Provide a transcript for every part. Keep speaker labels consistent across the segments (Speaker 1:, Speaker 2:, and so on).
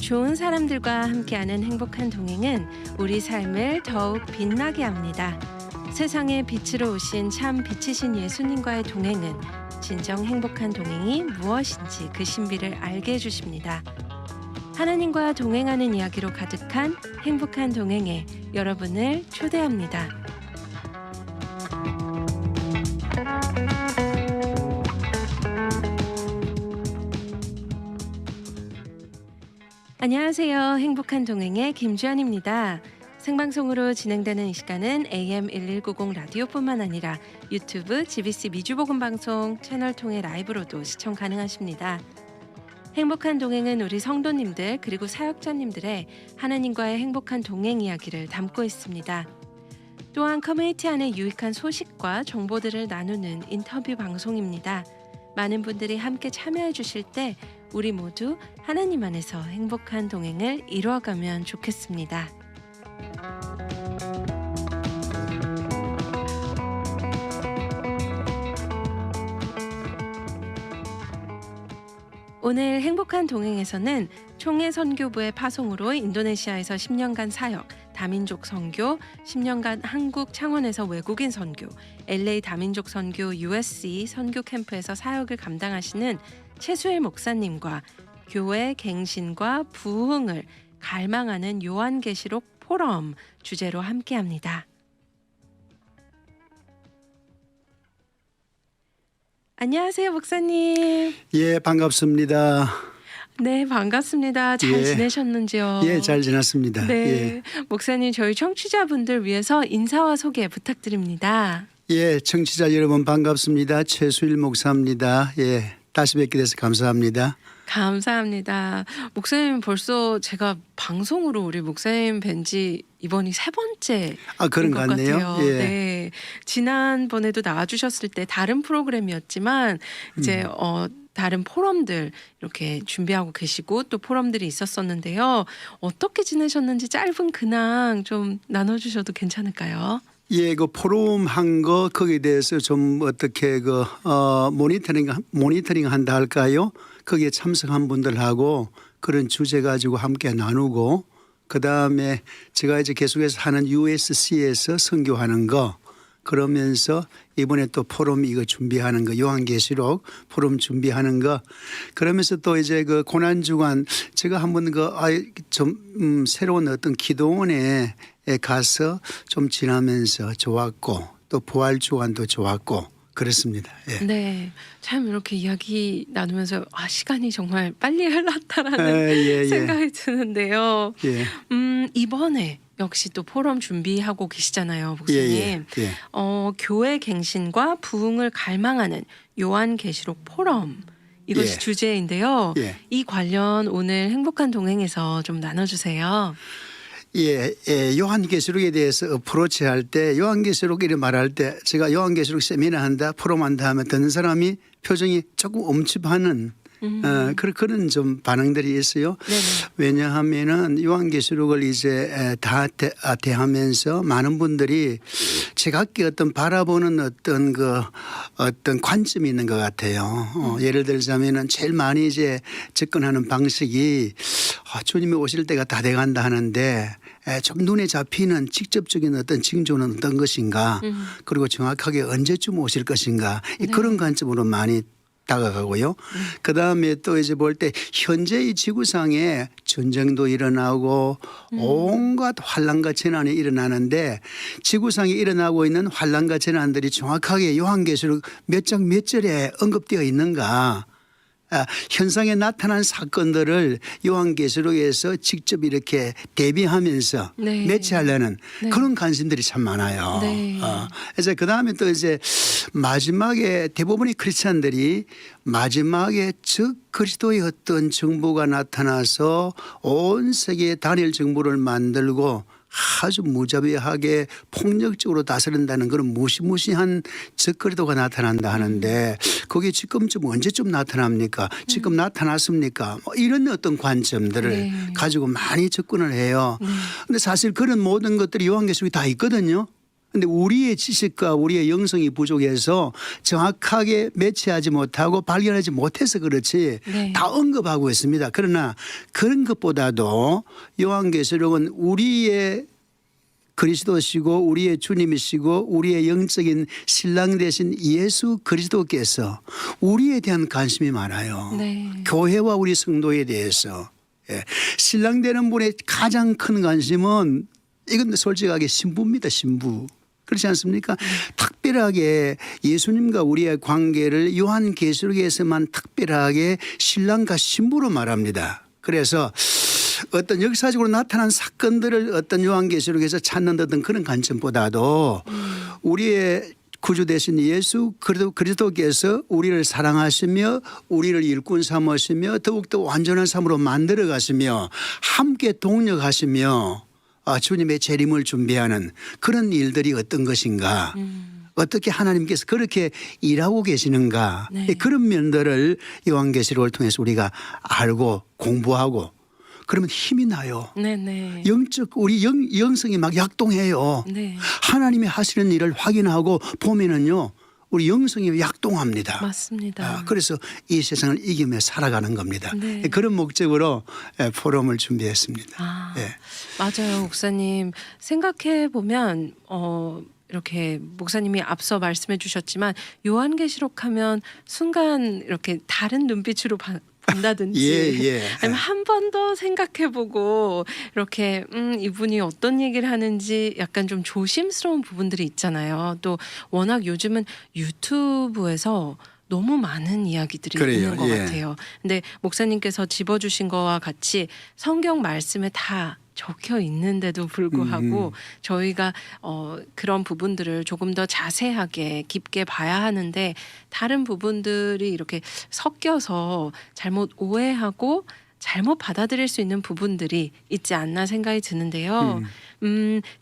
Speaker 1: 좋은 사람들과 함께하는 행복한 동행은 우리 삶을 더욱 빛나게 합니다. 세상에 빛으로 오신 참 빛이신 예수님과의 동행은 진정 행복한 동행이 무엇인지 그 신비를 알게 해주십니다. 하나님과 동행하는 이야기로 가득한 행복한 동행에 여러분을 초대합니다. 안녕하세요. 행복한 동행의 김주연입니다. 생방송으로 진행되는 이 시간은 AM 1190 라디오뿐만 아니라 유튜브, GBC 미주복음방송 채널 통해 라이브로도 시청 가능하십니다. 행복한 동행은 우리 성도님들 그리고 사역자님들의 하나님과의 행복한 동행 이야기를 담고 있습니다. 또한 커뮤니티 안에 유익한 소식과 정보들을 나누는 인터뷰 방송입니다. 많은 분들이 함께 참여해 주실 때 우리 모두 하나님 안에서 행복한 동행을 이루어가면 좋겠습니다. 오늘 행복한 동행에서는 총회 선교부의 파송으로 인도네시아에서 10년간 사역, 다민족 선교, 10년간 한국 창원에서 외국인 선교, LA 다민족 선교 USC 선교 캠프에서 사역을 감당하시는 최수일 목사님과 교회 갱신과 부흥을 갈망하는 요한계시록 포럼 주제로 함께합니다. 안녕하세요, 목사님.
Speaker 2: 예, 반갑습니다.
Speaker 1: 네, 반갑습니다. 잘 지내셨는지요?
Speaker 2: 예, 잘 지냈습니다.
Speaker 1: 네,
Speaker 2: 예.
Speaker 1: 목사님 저희 청취자분들 위해서 인사와 소개 부탁드립니다.
Speaker 2: 예, 청취자 여러분 반갑습니다. 최수일 목사입니다. 예, 다시 뵙게 돼서 감사합니다.
Speaker 1: 감사합니다. 목사님 벌써 제가 방송으로 우리 목사님 뵌지 이번이 세 번째
Speaker 2: 그런 것 같네요.
Speaker 1: 같아요.
Speaker 2: 예.
Speaker 1: 네, 지난번에도 나와주셨을 때 다른 프로그램이었지만 이제 다른 포럼들 이렇게 준비하고 계시고 또 포럼들이 있었었는데요. 어떻게 지내셨는지 짧은 근황 좀 나눠주셔도 괜찮을까요?
Speaker 2: 예, 그 포럼 한 거 거기에 대해서 좀 어떻게 모니터링 한다 할까요? 거기에 참석한 분들하고 그런 주제 가지고 함께 나누고 그다음에 제가 이제 계속해서 하는 USC에서 선교하는 거 그러면서 이번에 또 포럼 이거 준비하는 거 요한계시록 포럼 준비하는 거 그러면서 또 이제 그 고난주간 제가 한번 좀 새로운 어떤 기도원에 가서 좀 지나면서 좋았고 또 부활주간도 좋았고 그렇습니다. 예.
Speaker 1: 네, 참 이렇게 이야기 나누면서 시간이 정말 빨리 흘렀다라는 생각이 드는데요.
Speaker 2: 예.
Speaker 1: 이번에 역시 또 포럼 준비하고 계시잖아요, 목사님. 교회 갱신과 부흥을 갈망하는 요한계시록 포럼 이것이 주제인데요. 이 관련 오늘 행복한 동행에서 좀 나눠주세요.
Speaker 2: 예, 요한계시록에 대해서 어프로치 할 때 요한계시록 이렇게 말할 때 제가 요한계시록 세미나 한다 포럼 한다 하면 듣는 사람이 표정이 조금 엄습하는 그런 좀 반응들이 있어요.
Speaker 1: 네네.
Speaker 2: 왜냐하면은 요한계시록을 이제 다 대하면서 많은 분들이 제각기 어떤 바라보는 어떤 관점이 있는 것 같아요. 예를 들자면은 제일 많이 이제 접근하는 방식이 주님이 오실 때가 다 돼간다 하는데 좀 눈에 잡히는 직접적인 어떤 징조는 어떤 것인가 그리고 정확하게 언제쯤 오실 것인가 그런 관점으로 많이 다가가고요. 그다음에 또 이제 볼 때 현재 이 지구상에 전쟁도 일어나고 온갖 환란과 재난이 일어나는데 지구상에 일어나고 있는 환란과 재난들이 정확하게 요한계시록 몇 장 몇 절에 언급되어 있는가 현상에 나타난 사건들을 요한계시록에서 직접 이렇게 대비하면서 매치하려는 그런 관심들이 참 많아요. 그래서 그다음에 또 이제 마지막에 대부분의 크리스찬들이 마지막에 즉 그리스도의 어떤 정부가 나타나서 온 세계에 단일 정부를 만들고 아주 무자비하게 폭력적으로 다스린다는 그런 무시무시한 적그리도가 나타난다 하는데 그게 지금쯤 언제쯤 나타납니까? 지금 나타났습니까? 이런 어떤 관점들을 가지고 많이 접근을 해요. 그런데 사실 그런 모든 것들이 요한계시록에 다 있거든요. 근데 우리의 지식과 우리의 영성이 부족해서 정확하게 매치하지 못하고 발견하지 못해서 그렇지
Speaker 1: 네.
Speaker 2: 다 언급하고 있습니다. 그러나 그런 것보다도 요한계시록은 우리의 그리스도시고 우리의 주님이시고 우리의 영적인 신랑 되신 예수 그리스도께서 우리에 대한 관심이 많아요.
Speaker 1: 네.
Speaker 2: 교회와 우리 성도에 대해서. 예. 신랑 되는 분의 가장 큰 관심은 이건 솔직하게 신부입니다. 신부. 그렇지 않습니까? 특별하게 예수님과 우리의 관계를 요한계시록에서만 특별하게 신랑과 신부로 말합니다. 그래서 어떤 역사적으로 나타난 사건들을 어떤 요한계시록에서 찾는 듯한 그런 관점보다도 우리의 구주 되신 예수 그리스도께서 우리를 사랑하시며 우리를 일꾼 삼으시며 더욱더 완전한 삶으로 만들어 가시며 함께 동력하시며 주님의 재림을 준비하는 그런 일들이 어떤 것인가. 어떻게 하나님께서 그렇게 일하고 계시는가.
Speaker 1: 네.
Speaker 2: 그런 면들을 요한계시록을 통해서 우리가 알고 공부하고 그러면 힘이 나요.
Speaker 1: 네네.
Speaker 2: 우리 영성이 막 약동해요.
Speaker 1: 네.
Speaker 2: 하나님이 하시는 일을 확인하고 보면은요. 우리 영성이 약동합니다.
Speaker 1: 맞습니다.
Speaker 2: 그래서 이 세상을 이기며 살아가는 겁니다.
Speaker 1: 네.
Speaker 2: 그런 목적으로 포럼을 준비했습니다.
Speaker 1: 아,
Speaker 2: 예.
Speaker 1: 맞아요, 목사님. 생각해 보면 이렇게 목사님이 앞서 말씀해 주셨지만 요한계시록 하면 순간 이렇게 다른 눈빛으로 본다든지
Speaker 2: 예.
Speaker 1: 아니면 한 번 더 생각해보고 이렇게 이분이 어떤 얘기를 하는지 약간 좀 조심스러운 부분들이 있잖아요. 또 워낙 요즘은 유튜브에서 너무 많은 이야기들이
Speaker 2: 그래요.
Speaker 1: 있는 것
Speaker 2: 예.
Speaker 1: 같아요. 근데 목사님께서 집어주신 거와 같이 성경 말씀에 다 적혀 있는데도 불구하고 저희가 그런 부분들을 조금 더 자세하게 깊게 봐야 하는데 다른 부분들이 이렇게 섞여서 잘못 오해하고 잘못 받아들일 수 있는 부분들이 있지 않나 생각이 드는데요.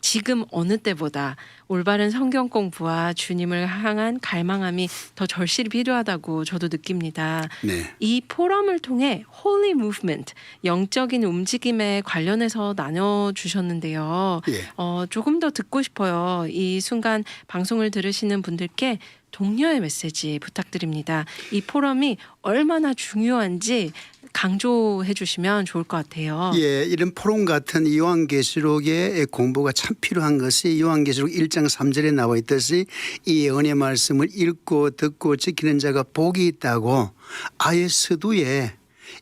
Speaker 1: 지금 어느 때보다 올바른 성경 공부와 주님을 향한 갈망함이 더 절실히 필요하다고 저도 느낍니다.
Speaker 2: 네.
Speaker 1: 이 포럼을 통해 Holy Movement, 영적인 움직임에 관련해서 나눠주셨는데요.
Speaker 2: 예.
Speaker 1: 조금 더 듣고 싶어요. 이 순간 방송을 들으시는 분들께 독려의 메시지 부탁드립니다. 이 포럼이 얼마나 중요한지 강조해 주시면 좋을 것 같아요.
Speaker 2: 예, 이런 포럼 같은 요한계시록의 공부가 참 필요한 것이 요한계시록 1장 3절에 나와 있듯이 이 예언의 말씀을 읽고 듣고 지키는 자가 복이 있다고 아예 서두에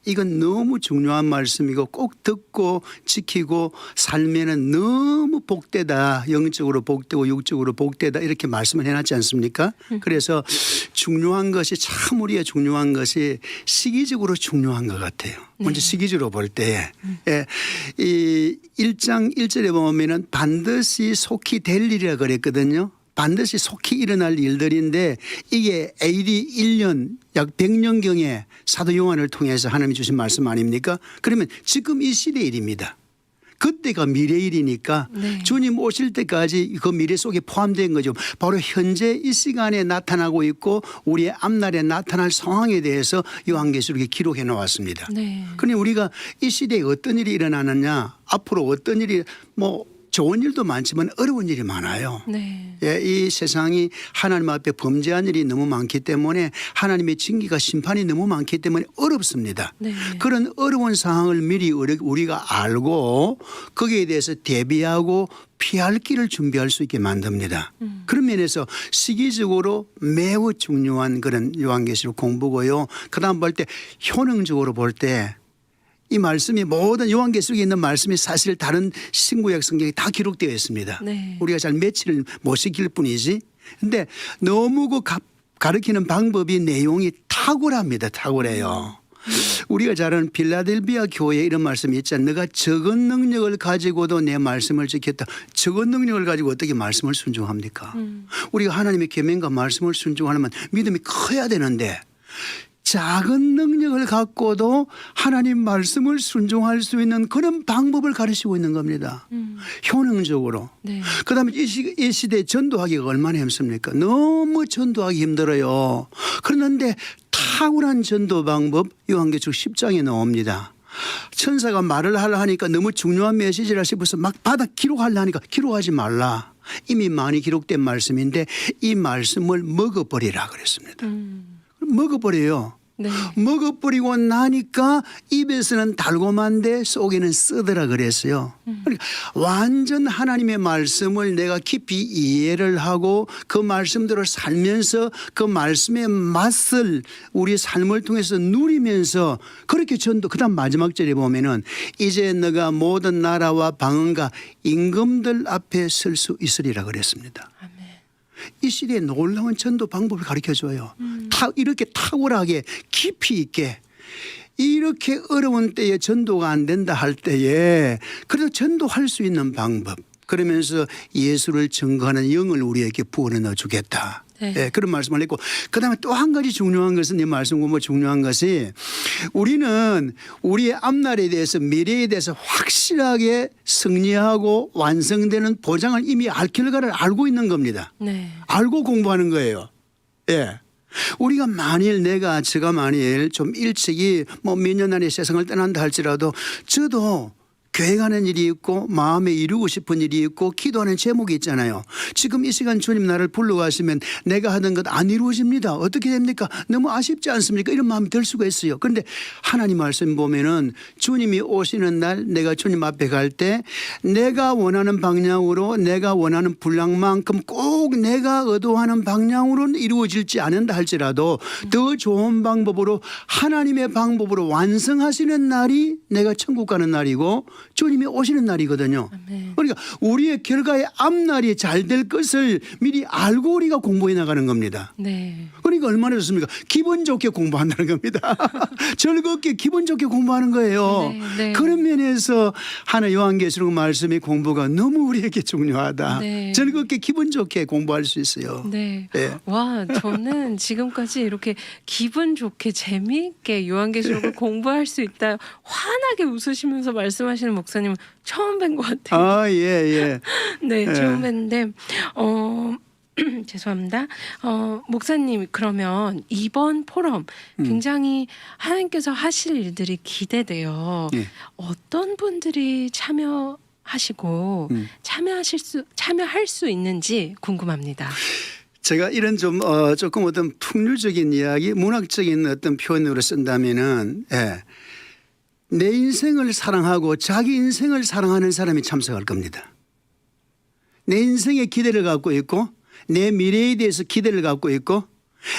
Speaker 2: 이건 너무 중요한 말씀이고 꼭 듣고 지키고 살면은 너무 복되다. 영적으로 복되고 육적으로 복되다. 이렇게 말씀을 해놨지 않습니까? 그래서 중요한 것이 참 우리가 중요한 것이 시기적으로 중요한 것 같아요. 먼저 시기적으로 볼 때 이 1장 1절에 보면은 반드시 속히 될 일이라 그랬거든요. 반드시 속히 일어날 일들인데 이게 AD 1년 약 100년경에 사도 요한을 통해서 하나님이 주신 말씀 아닙니까? 그러면 지금 이 시대의 일입니다. 그때가 미래의 일이니까
Speaker 1: 네.
Speaker 2: 주님 오실 때까지 그 미래 속에 포함된 거죠. 바로 현재 이 시간에 나타나고 있고 우리의 앞날에 나타날 상황에 대해서 요한계시록에 기록해 놓았습니다.
Speaker 1: 네.
Speaker 2: 그러니 우리가 이 시대에 어떤 일이 일어나느냐 앞으로 어떤 일이 좋은 일도 많지만 어려운 일이 많아요.
Speaker 1: 네.
Speaker 2: 예, 이 세상이 하나님 앞에 범죄한 일이 너무 많기 때문에 하나님의 징계가 심판이 너무 많기 때문에 어렵습니다.
Speaker 1: 네.
Speaker 2: 그런 어려운 상황을 미리 우리가 알고 거기에 대해서 대비하고 피할 길을 준비할 수 있게 만듭니다. 그런 면에서 시기적으로 매우 중요한 그런 요한계시록 공부고요. 그다음 볼 때 효능적으로 볼 때 이 말씀이 모든 요한계시록에 있는 말씀이 사실 다른 신구약 성경에 다 기록되어 있습니다.
Speaker 1: 네.
Speaker 2: 우리가 잘 매치를 못 시킬 뿐이지. 그런데 너무 그 가르치는 방법이 내용이 탁월합니다. 탁월해요. 우리가 잘 아는 빌라델비아 교회에 이런 말씀이 있잖아요. 너가 적은 능력을 가지고도 내 말씀을 지켰다. 적은 능력을 가지고 어떻게 말씀을 순종합니까? 우리가 하나님의 계명과 말씀을 순종하려면 믿음이 커야 되는데 작은 능력을 갖고도 하나님 말씀을 순종할 수 있는 그런 방법을 가르치고 있는 겁니다. 효능적으로.
Speaker 1: 네.
Speaker 2: 그다음에 이 시대에 전도하기가 얼마나 힘듭니까? 너무 전도하기 힘들어요. 그런데 탁월한 전도 방법 요한계시록 10장에 나옵니다. 천사가 말을 하려 하니까 너무 중요한 메시지라 싶어서 막 받아 기록하려 하니까 기록하지 말라. 이미 많이 기록된 말씀인데 이 말씀을 먹어버리라 그랬습니다. 먹어버려요.
Speaker 1: 네.
Speaker 2: 먹어버리고 나니까 입에서는 달고만데 속에는 쓰더라 그랬어요. 그러니까 완전 하나님의 말씀을 내가 깊이 이해를 하고 그 말씀대로 살면서 그 말씀의 맛을 우리 삶을 통해서 누리면서 그렇게 전도 그다음 마지막 절에 보면은 이제 너가 모든 나라와 방언과 임금들 앞에 설 수 있으리라 그랬습니다.
Speaker 1: 아멘.
Speaker 2: 이 시대에 놀라운 전도 방법을 가르쳐줘요. 이렇게 탁월하게 깊이 있게 이렇게 어려운 때에 전도가 안 된다 할 때에 그래도 전도할 수 있는 방법 그러면서 예수를 증거하는 영을 우리에게 부어넣어 주겠다.
Speaker 1: 네.
Speaker 2: 예, 그런 말씀을 했고 그다음에 또 한 가지 중요한 것은 이 말씀 공부 중요한 것이 우리는 우리의 앞날에 대해서 미래에 대해서 확실하게 승리하고 완성되는 보장을 이미 결과를 알고 있는 겁니다.
Speaker 1: 네.
Speaker 2: 알고 공부하는 거예요. 예. 우리가 제가 만일 좀 일찍이 뭐 몇 년 안에 세상을 떠난다 할지라도 저도 계획하는 일이 있고 마음에 이루고 싶은 일이 있고 기도하는 제목이 있잖아요. 지금 이 시간 주님 나를 불러가시면 내가 하던 것 안 이루어집니다. 어떻게 됩니까? 너무 아쉽지 않습니까? 이런 마음이 들 수가 있어요. 그런데 하나님 말씀 보면은 주님이 오시는 날 내가 주님 앞에 갈 때 내가 원하는 방향으로 내가 원하는 분량만큼 꼭 내가 의도하는 방향으로는 이루어질지 않는다 할지라도 더 좋은 방법으로 하나님의 방법으로 완성하시는 날이 내가 천국 가는 날이고 주님이 오시는 날이거든요.
Speaker 1: 아멘.
Speaker 2: 그러니까 우리의 결과의 앞날이 잘 될 것을 미리 알고 우리가 공부해 나가는 겁니다.
Speaker 1: 네.
Speaker 2: 그러니까 얼마나 좋습니까? 기분 좋게 공부한다는 겁니다. 즐겁게 기분 좋게 공부하는 거예요.
Speaker 1: 네, 네.
Speaker 2: 그런 면에서 하나 요한계시록 말씀의 공부가 너무 우리에게 중요하다.
Speaker 1: 네.
Speaker 2: 즐겁게 기분 좋게 공부할 수 있어요.
Speaker 1: 네.
Speaker 2: 예.
Speaker 1: 와, 저는 지금까지 이렇게 기분 좋게 재미있게 요한계시록을 공부할 수 있다 환하게 웃으시면서 말씀하시는 목사님 처음 뵌 것 같아요.
Speaker 2: 아, 예, 예.
Speaker 1: 네,
Speaker 2: 예.
Speaker 1: 처음 뵀는데 죄송합니다. 목사님 그러면 이번 포럼 굉장히 하나님께서 하실 일들이 기대돼요.
Speaker 2: 예.
Speaker 1: 어떤 분들이 참여하시고 참여할 수 있는지 궁금합니다.
Speaker 2: 제가 이런 좀 조금 어떤 풍류적인 이야기, 문학적인 어떤 표현으로 쓴다면은 내 인생을 사랑하고 자기 인생을 사랑하는 사람이 참석할 겁니다. 내 인생에 기대를 갖고 있고 내 미래에 대해서 기대를 갖고 있고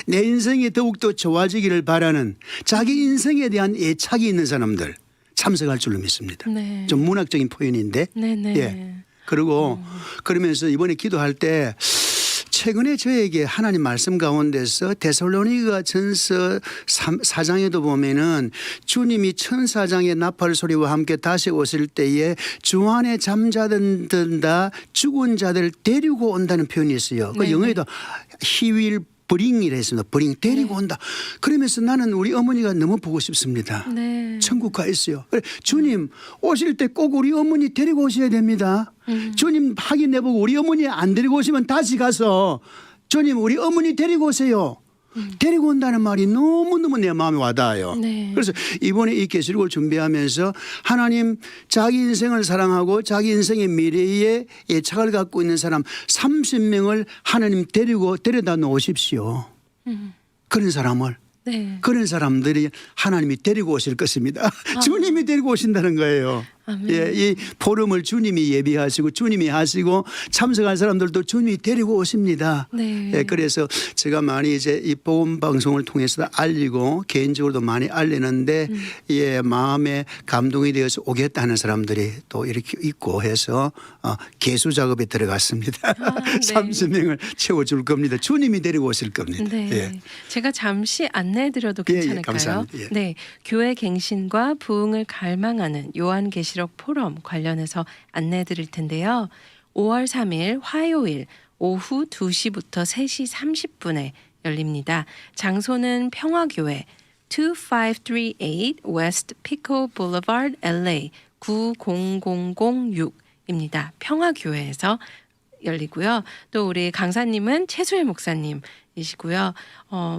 Speaker 2: 내 인생이 더욱더 좋아지기를 바라는 자기 인생에 대한 애착이 있는 사람들 참석할 줄로 믿습니다.
Speaker 1: 네.
Speaker 2: 좀 문학적인 표현인데
Speaker 1: 네네.
Speaker 2: 예. 그리고 그러면서 이번에 기도할 때 최근에 저에게 하나님 말씀 가운데서 데살로니가 전서 4장에도 보면은 주님이 천사장의 나팔 소리와 함께 다시 오실 때에 주 안에 잠자든다 죽은 자들 데리고 온다는 표현이 있어요. 그
Speaker 1: 네네.
Speaker 2: 영어에도 he will bring이라 했습니다. bring 데리고 온다. 그러면서 나는 우리 어머니가 너무 보고 싶습니다.
Speaker 1: 네.
Speaker 2: 천국 가 있어요. 그래, 주님 오실 때 꼭 우리 어머니 데리고 오셔야 됩니다. 주님 확인해 보고 우리 어머니 안 데리고 오시면 다시 가서 주님 우리 어머니 데리고 오세요. 데리고 온다는 말이 너무너무 내 마음에 와닿아요.
Speaker 1: 네.
Speaker 2: 그래서 이번에 이 계시록을 준비하면서 하나님 자기 인생을 사랑하고 자기 인생의 미래에 애착을 갖고 있는 사람 30명을 하나님 데려다 놓으십시오. 그런 사람을.
Speaker 1: 네.
Speaker 2: 그런 사람들이 하나님이 데리고 오실 것입니다. 주님이 데리고 오신다는 거예요.
Speaker 1: 아멘.
Speaker 2: 예, 이 포럼을 주님이 예비하시고 주님이 하시고 참석할 사람들도 주님이 데리고 오십니다.
Speaker 1: 네.
Speaker 2: 예, 그래서 제가 많이 이제 이 복음 방송을 통해서 알리고 개인적으로도 많이 알리는데 예, 마음에 감동이 되어서 오겠다는 사람들이 또 이렇게 있고 해서 개수 작업에 들어갔습니다.
Speaker 1: 네.
Speaker 2: 30명을 채워줄 겁니다. 주님이 데리고 오실 겁니다.
Speaker 1: 네.
Speaker 2: 예.
Speaker 1: 제가 잠시 안내해드려도
Speaker 2: 예, 예,
Speaker 1: 괜찮을까요?
Speaker 2: 감사합니다. 예.
Speaker 1: 네, 교회 갱신과 부흥을 갈망하는 요한계시록 포럼 관련해서 안내해드릴 텐데요. 5월 3일 화요일 오후 2시부터 3시 30분에 열립니다. 장소는 평화교회 2538 West Pico Boulevard, LA 90006입니다. 평화교회에서 열리고요. 또 우리 강사님은 최수일 목사님이시고요.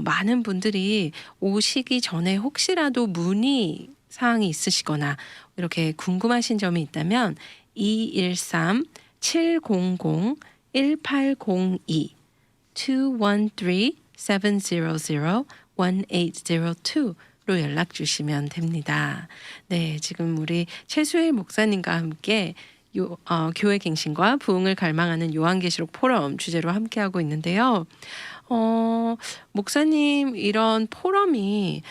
Speaker 1: 많은 분들이 오시기 전에 혹시라도 문의 사항이 있으시거나 이렇게 궁금하신 점이 있다면 213-700 1802-213-700-1802로 연락 주시면 됩니다. 네, 지금 우리 최수일 목사님과 함께 교회 갱신과 부흥을 갈망하는 요한계시록 포럼 주제로 함께하고 있는데요. 목사님 이런 포럼이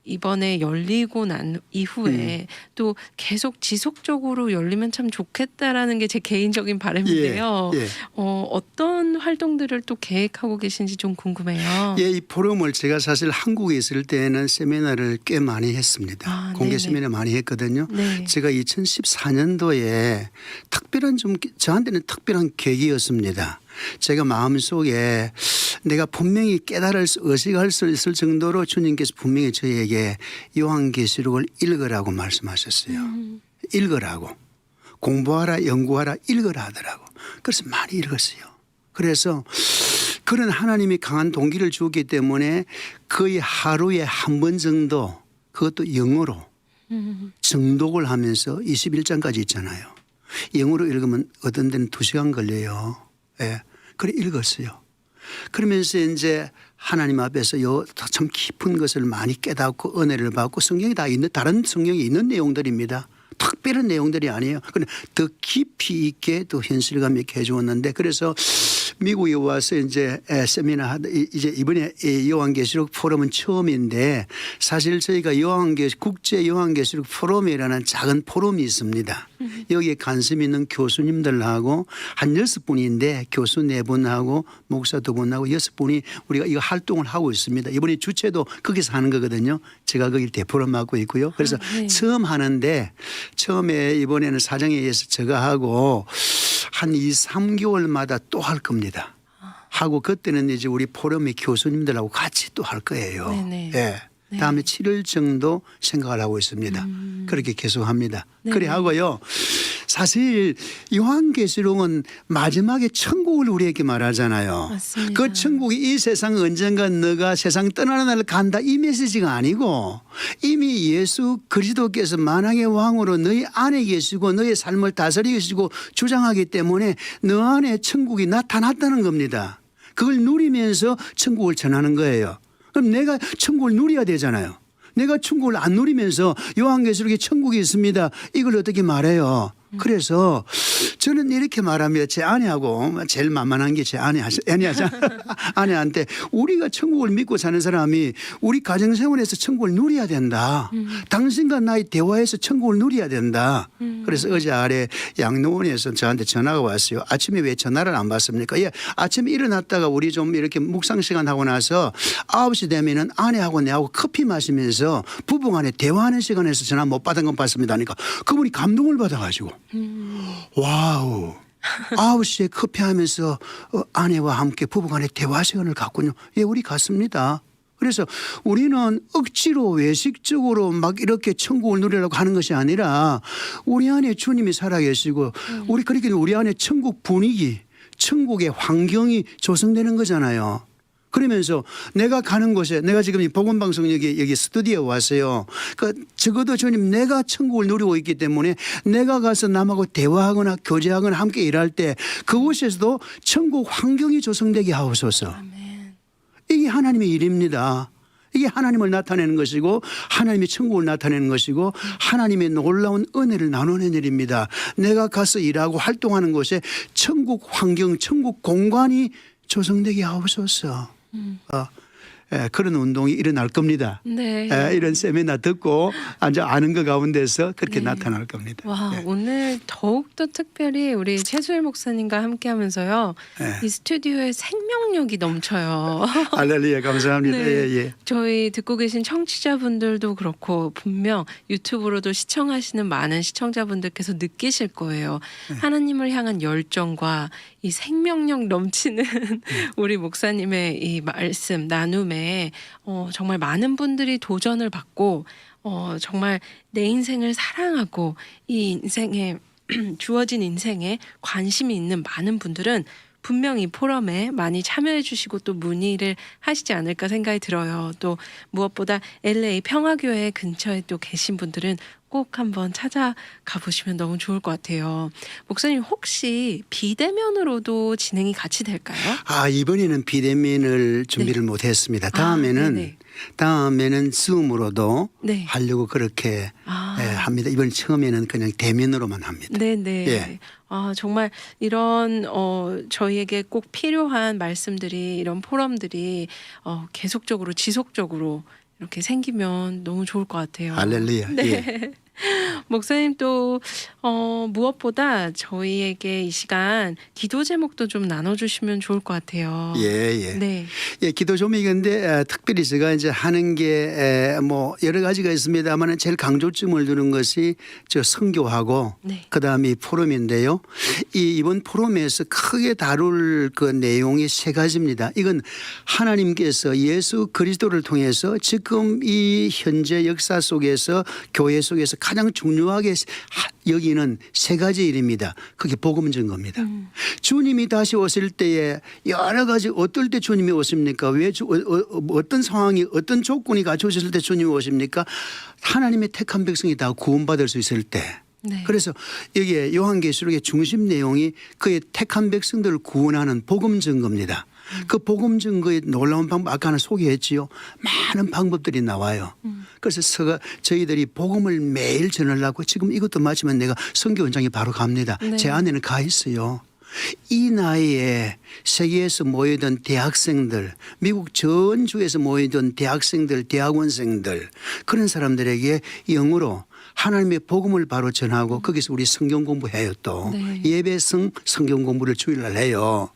Speaker 1: 이번에 열리고 난 이후에 또 계속 지속적으로 열리면 참 좋겠다라는 게 제 개인적인 바람인데요.
Speaker 2: 예.
Speaker 1: 어떤 활동들을 또 계획하고 계신지 좀 궁금해요.
Speaker 2: 예, 이 포럼을 제가 사실 한국에 있을 때는 세미나를 꽤 많이 했습니다. 공개
Speaker 1: 네네.
Speaker 2: 세미나 많이 했거든요.
Speaker 1: 네.
Speaker 2: 제가 2014년도에 저한테는 특별한 계기였습니다. 제가 마음속에 내가 분명히 의식할 수 있을 정도로 주님께서 분명히 저에게 요한계시록을 읽으라고 말씀하셨어요. 읽으라고. 공부하라, 연구하라, 읽으라 하더라고. 그래서 많이 읽었어요. 그래서 그런 하나님이 강한 동기를 주었기 때문에 거의 하루에 한 번 정도 그것도 영어로 정독을 하면서 21장까지 있잖아요. 영어로 읽으면 어떤 데는 2시간 걸려요. 예. 그래 읽었어요. 그러면서 이제 하나님 앞에서 참 깊은 것을 많이 깨닫고 은혜를 받고 성경이 다 있는 다른 성경이 있는 내용들입니다. 특별한 내용들이 아니에요. 그런데 더 깊이 있게 또 현실감 있게 해주었는데 그래서 미국에 와서 이제 세미나 이제 이번에 요한계시록 포럼은 처음인데 사실 저희가 국제 요한계시록 포럼이라는 작은 포럼이 있습니다. 여기에 관심 있는 교수님들하고 한 6분인데 교수 4분하고 목사 2분하고 6분이 우리가 이거 활동을 하고 있습니다. 이번에 주최도 거기서 하는 거거든요. 제가 거기 대표를 맡고 있고요. 그래서
Speaker 1: 네.
Speaker 2: 처음 하는데 처음에 이번에는 사정에 의해서 제가 하고 한 2-3개월마다 또 할 겁니다. 하고 그때는 이제 우리 포럼의 교수님들하고 같이 또 할 거예요.
Speaker 1: 네네.
Speaker 2: 예.
Speaker 1: 네.
Speaker 2: 다음에 7월 정도 생각을 하고 있습니다. 그렇게 계속합니다.
Speaker 1: 네네.
Speaker 2: 그래 하고요. 사실 요한계시록은 마지막에 천국을 우리에게 말하잖아요.
Speaker 1: 맞습니다.
Speaker 2: 그 천국이 이 세상 언젠가 너가 세상 떠나는 날 간다 이 메시지가 아니고 이미 예수 그리스도께서 만왕의 왕으로 너희 안에 계시고 너의 삶을 다스리시고 주장하기 때문에 너 안에 천국이 나타났다는 겁니다. 그걸 누리면서 천국을 전하는 거예요. 그럼 내가 천국을 누려야 되잖아요. 내가 천국을 안 누리면서 요한계시록에 천국이 있습니다. 이걸 어떻게 말해요? 그래서 저는 이렇게 말하면 제 아내하고 제일 만만한 게 제 아내한테 우리가 천국을 믿고 사는 사람이 우리 가정생활에서 천국을 누려야 된다. 당신과 나의 대화에서 천국을 누려야 된다. 그래서 어제 아래 양로원에서 저한테 전화가 왔어요. 아침에 왜 전화를 안 받습니까? 예, 아침에 일어났다가 우리 좀 이렇게 묵상 시간 하고 나서 9시 되면은 아내하고 내하고 커피 마시면서 부부간에 대화하는 시간에서 전화 못 받은 건 봤습니다. 하니까 그분이 감동을 받아가지고 와우 9시에 커피하면서 아내와 함께 부부간에 대화 시간을 갖군요. 예, 우리 같습니다. 그래서 우리는 억지로 외식적으로 막 이렇게 천국을 누리려고 하는 것이 아니라 우리 안에 주님이 살아계시고 우리 안에 천국 분위기 천국의 환경이 조성되는 거잖아요. 그러면서 내가 가는 곳에 내가 지금 이 복음방송 여기 스튜디오에 왔어요. 그러니까 적어도 주님 내가 천국을 누리고 있기 때문에 내가 가서 남하고 대화하거나 교제하거나 함께 일할 때 그곳에서도 천국 환경이 조성되게 하옵소서.
Speaker 1: 아멘.
Speaker 2: 이게 하나님의 일입니다. 이게 하나님을 나타내는 것이고 하나님의 천국을 나타내는 것이고 하나님의 놀라운 은혜를 나누는 일입니다. 내가 가서 일하고 활동하는 곳에 천국 환경, 천국 공간이 조성되게 하옵소서. 그런 운동이 일어날 겁니다.
Speaker 1: 네.
Speaker 2: 이런 세미나 듣고 아는 것 가운데서 그렇게
Speaker 1: 네.
Speaker 2: 나타날 겁니다.
Speaker 1: 와,
Speaker 2: 예.
Speaker 1: 오늘 더욱더 특별히 우리 최수일 목사님과 함께 하면서요.
Speaker 2: 예.
Speaker 1: 이 스튜디오에 생명력이 넘쳐요.
Speaker 2: 할렐루야 감사합니다.
Speaker 1: 네.
Speaker 2: 예.
Speaker 1: 저희 듣고 계신 청취자분들도 그렇고 분명 유튜브로도 시청하시는 많은 시청자분들께서 느끼실 거예요. 하나님을 향한 열정과 이 생명력 넘치는 우리 목사님의 이 말씀 나눔에 정말 많은 분들이 도전을 받고 정말 내 인생을 사랑하고 이 인생에 주어진 인생에 관심이 있는 많은 분들은 분명히 포럼에 많이 참여해 주시고 또 문의를 하시지 않을까 생각이 들어요. 또 무엇보다 LA 평화교회 근처에 또 계신 분들은 꼭 한번 찾아가 보시면 너무 좋을 것 같아요. 목사님 혹시 비대면으로도 진행이 같이 될까요?
Speaker 2: 이번에는 비대면을 준비를 못했습니다.
Speaker 1: 네네.
Speaker 2: 다음에는 줌으로도
Speaker 1: 네.
Speaker 2: 하려고 그렇게 합니다. 이번 처음에는 그냥 대면으로만 합니다.
Speaker 1: 네네.
Speaker 2: 예.
Speaker 1: 정말 이런 저희에게 꼭 필요한 말씀들이 이런 포럼들이 계속적으로 지속적으로 이렇게 생기면 너무 좋을 것 같아요.
Speaker 2: 할렐루야.
Speaker 1: 네.
Speaker 2: 예.
Speaker 1: 목사님 또 무엇보다 저희에게 이 시간 기도 제목도 좀 나눠주시면 좋을 것 같아요.
Speaker 2: 예.
Speaker 1: 네.
Speaker 2: 예, 기도 제목인데 특별히 제가 이제 하는 게 뭐 여러 가지가 있습니다만 제일 강조점을 두는 것이 저 선교하고
Speaker 1: 네.
Speaker 2: 그다음에 이 포럼인데요. 이번 포럼에서 크게 다룰 그 내용이 세 가지입니다. 이건 하나님께서 예수 그리스도를 통해서 지금 이 현재 역사 속에서 교회 속에서 가장 중요하게 여기는 세 가지 일입니다. 그게 복음 증거입니다. 주님이 다시 오실 때에 여러 가지 어떨 때 주님이 오십니까? 왜 어떤 상황이 어떤 조건이 갖춰졌을 때 주님이 오십니까? 하나님의 택한 백성이 다 구원받을 수 있을 때.
Speaker 1: 네.
Speaker 2: 그래서 여기에 요한계시록의 중심 내용이 그의 택한 백성들을 구원하는 복음 증거입니다. 그 복음 증거의 놀라운 방법 아까는 소개했지요. 많은 방법들이 나와요. 그래서 저희들이 복음을 매일 전하려고 지금 이것도 마치면 내가 선교 현장에 바로 갑니다.
Speaker 1: 네.
Speaker 2: 제 안에는 가 있어요. 이 나이에 세계에서 모이던 대학생들, 미국 전 주에서 모이던 대학생들, 대학원생들 그런 사람들에게 영어로 하나님의 복음을 바로 전하고 거기서 우리 성경 공부해요 또.
Speaker 1: 네.
Speaker 2: 예배성 성경 공부를 주일날 해요.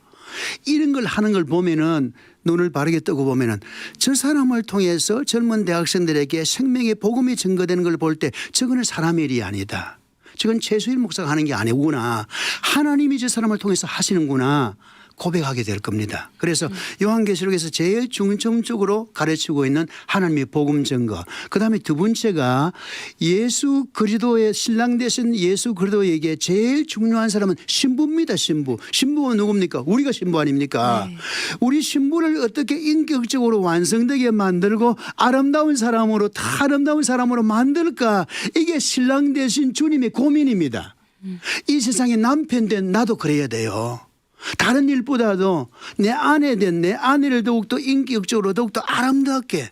Speaker 2: 이런 걸 하는 걸 보면은 눈을 바르게 뜨고 보면은 저 사람을 통해서 젊은 대학생들에게 생명의 복음이 증거되는 걸 볼 때 저거는 사람의 일이 아니다. 저건 최수일 목사가 하는 게 아니구나. 하나님이 저 사람을 통해서 하시는구나. 고백하게 될 겁니다. 그래서 요한계시록에서 제일 중점적으로 가르치고 있는 하나님의 복음 증거. 그다음에 두 번째가 예수 그리스도의 신랑 되신 예수 그리스도에게 제일 중요한 사람은 신부입니다. 신부. 신부가 누굽니까? 우리가 신부 아닙니까?
Speaker 1: 네.
Speaker 2: 우리 신부를 어떻게 인격적으로 완성되게 만들고 아름다운 사람으로 다 아름다운 사람으로 만들까? 이게 신랑 되신 주님의 고민입니다. 이 세상에 남편 된 나도 그래야 돼요. 다른 일보다도 내 아내 된 내 아내를 더욱더 인격적으로 더욱더 아름답게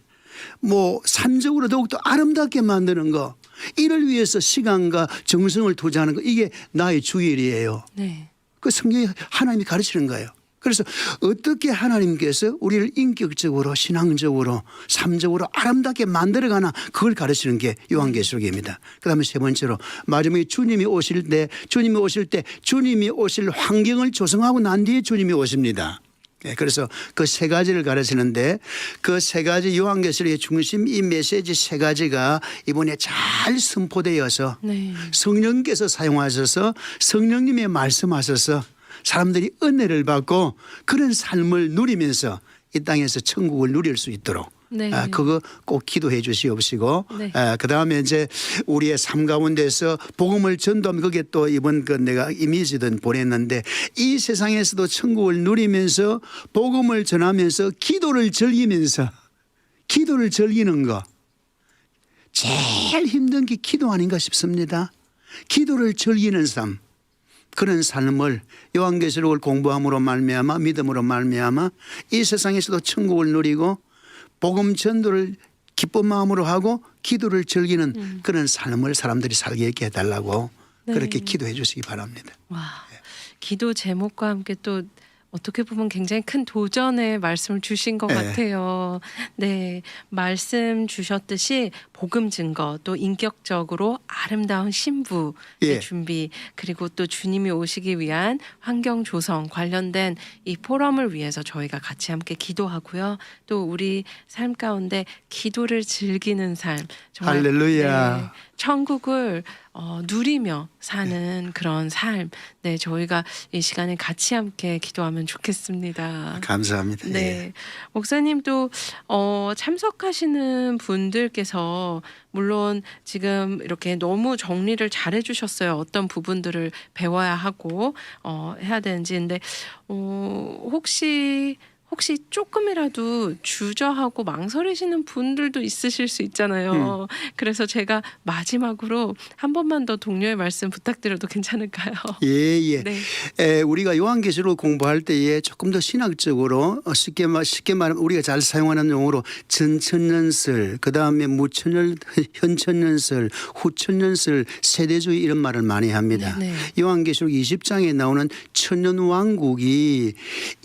Speaker 2: 뭐 삶적으로 더욱더 아름답게 만드는 거 이를 위해서 시간과 정성을 투자하는 거 이게 나의 주일이에요.
Speaker 1: 네.
Speaker 2: 그 성경이 하나님이 가르치는 거예요. 그래서 어떻게 하나님께서 우리를 인격적으로 신앙적으로 삶적으로 아름답게 만들어가나 그걸 가르치는 게 요한계시록입니다. 그다음에 세 번째로 마지막에 주님이 오실 때 주님이 오실 환경을 조성하고 난 뒤에 주님이 오십니다. 그래서 그 세 가지를 가르치는데 그 세 가지 요한계시록의 중심 이 메시지 세 가지가 이번에 잘 선포되어서
Speaker 1: 네.
Speaker 2: 성령께서 사용하셔서 성령님의 말씀하셔서 사람들이 은혜를 받고 그런 삶을 누리면서 이 땅에서 천국을 누릴 수 있도록
Speaker 1: 네.
Speaker 2: 그거 꼭 기도해 주시옵시고
Speaker 1: 네.
Speaker 2: 그다음에 이제 우리의 삶 가운데서 복음을 전도하면 그게 또 이번 그 내가 이미지든 보냈는데 이 세상에서도 천국을 누리면서 복음을 전하면서 기도를 즐기는 거 제일 힘든 게 기도 아닌가 싶습니다. 기도를 즐기는 삶. 그런 삶을 요한계시록을 공부함으로 말미암아 믿음으로 말미암아 이 세상에서도 천국을 누리고 복음 전도를 기쁜 마음으로 하고 기도를 즐기는 그런 삶을 사람들이 살게 있게 해달라고
Speaker 1: 네.
Speaker 2: 그렇게 기도해 주시기 바랍니다.
Speaker 1: 와, 기도 제목과 함께 또 어떻게 보면 굉장히 큰 도전의 말씀을 주신 것
Speaker 2: 네.
Speaker 1: 같아요. 네, 말씀 주셨듯이 복음 증거 또 인격적으로 아름다운 신부의
Speaker 2: 예.
Speaker 1: 준비 그리고 또 주님이 오시기 위한 환경 조성 관련된 이 포럼을 위해서 저희가 같이 함께 기도하고요. 또 우리 삶 가운데 기도를 즐기는 삶 정말
Speaker 2: 할렐루야.
Speaker 1: 천국을 누리며 사는 그런 삶. 네, 저희가 이 시간에 같이 함께 기도하면 좋겠습니다.
Speaker 2: 감사합니다. 예.
Speaker 1: 네, 목사님도 참석하시는 분들께서 물론 지금 이렇게 너무 정리를 잘 해주셨어요. 어떤 부분들을 배워야 하고 해야 되는지. 근데 혹시 조금이라도 주저하고 망설이시는 분들도 있으실 수 있잖아요. 그래서 제가 마지막으로 한 번만 더 동료의 말씀 부탁드려도 괜찮을까요?
Speaker 2: 예.
Speaker 1: 네.
Speaker 2: 우리가 요한계시록 공부할 때에 조금 더 신학적으로 쉽게 말하면 우리가 잘 사용하는 용어로 전천년설, 그다음에 무천년, 현천년설, 후천년설, 세대주의 이런 말을 많이 합니다.
Speaker 1: 네.
Speaker 2: 요한계시록 20장에 나오는 천년왕국이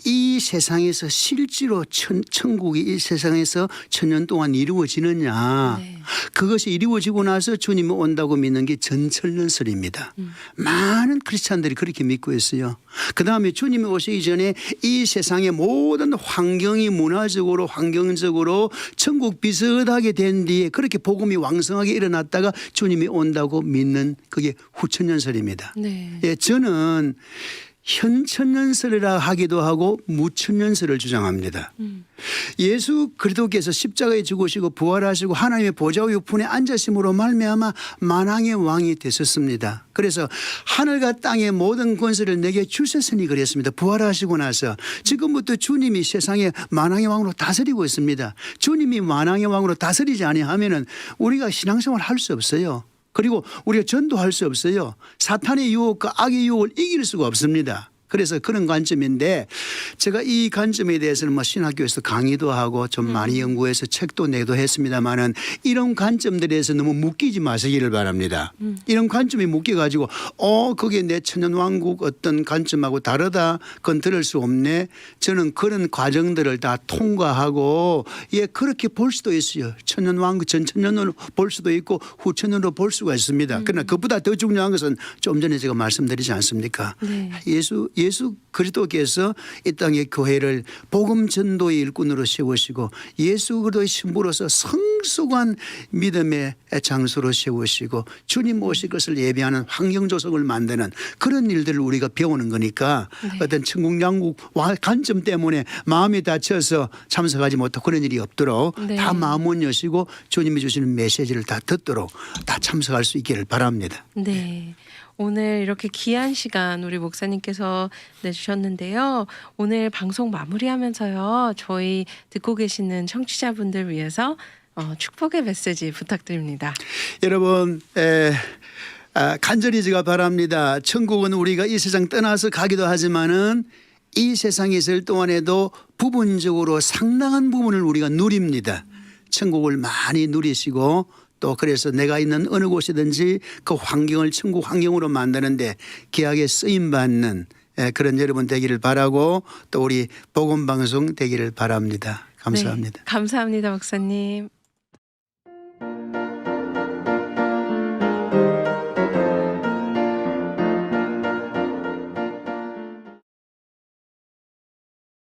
Speaker 2: 이 세상에서 실제로 천국이 이 세상에서 천년 동안 이루어지느냐.
Speaker 1: 네.
Speaker 2: 그것이 이루어지고 나서 주님이 온다고 믿는 게 전천년설입니다. 많은 크리스찬들이 그렇게 믿고 있어요. 그다음에 주님이 오시기 전에 이 세상의 모든 환경이 문화적으로 환경적으로 천국 비슷하게 된 뒤에 그렇게 복음이 왕성하게 일어났다가 주님이 온다고 믿는 그게 후천년설입니다.
Speaker 1: 네.
Speaker 2: 예, 저는 현천년설이라 하기도 하고 무천년설을 주장합니다. 예수 그리스도께서 십자가에 죽으시고 부활하시고 하나님의 보좌 우편에 앉으심으로 말미암아 만왕의 왕이 되셨습니다. 그래서 하늘과 땅의 모든 권세를 내게 주셨으니 그랬습니다. 부활하시고 나서 지금부터 주님이 세상에 만왕의 왕으로 다스리고 있습니다. 주님이 만왕의 왕으로 다스리지 아니하면은 우리가 신앙생활 할 수 없어요. 그리고 우리가 전도할 수 없어요. 사탄의 유혹과 악의 유혹을 이길 수가 없습니다. 그래서 그런 관점인데 제가 이 관점에 대해서는 뭐 신학교에서 강의도 하고 좀 많이 연구해서 책도 내도 했습니다마는 이런 관점들에서 너무 묶이지 마시기를 바랍니다. 이런 관점이 묶여가지고 그게 내 천년왕국 어떤 관점하고 다르다 그건 들을 수 없네. 저는 그런 과정들을 다 통과하고 그렇게 볼 수도 있어요. 천년왕국 전천년으로 볼 수도 있고 후천년으로 볼 수가 있습니다. 그러나 그보다 더 중요한 것은 좀 전에 제가 말씀드리지 않습니까?
Speaker 1: 네.
Speaker 2: 예수 그리스도께서 이 땅의 교회를 복음 전도의 일꾼으로 세우시고 예수 그리스도의 신부로서 성숙한 믿음의 장소로 세우시고 주님 오실 것을 예비하는 환경 조성을 만드는 그런 일들을 우리가 배우는 거니까
Speaker 1: 네.
Speaker 2: 어떤 천국 양국 관점 때문에 마음이 다쳐서 참석하지 못하고 그런 일이 없도록
Speaker 1: 네.
Speaker 2: 다 마음을 여시고 주님이 주시는 메시지를 다 듣도록 다 참석할 수 있기를 바랍니다.
Speaker 1: 네. 오늘 이렇게 귀한 시간 우리 목사님께서 내주셨는데요. 오늘 방송 마무리하면서요. 저희 듣고 계시는 청취자분들 위해서 축복의 메시지 부탁드립니다.
Speaker 2: 여러분 간절히 제가 바랍니다. 천국은 우리가 이 세상 떠나서 가기도 하지만은 이 세상에 있을 동안에도 부분적으로 상당한 부분을 우리가 누립니다. 천국을 많이 누리시고 또 그래서 내가 있는 어느 곳이든지 그 환경을 천국 환경으로 만드는데 귀하게 쓰임받는 그런 여러분 되기를 바라고 또 우리 복음방송 되기를 바랍니다. 감사합니다.
Speaker 1: 네, 감사합니다, 목사님.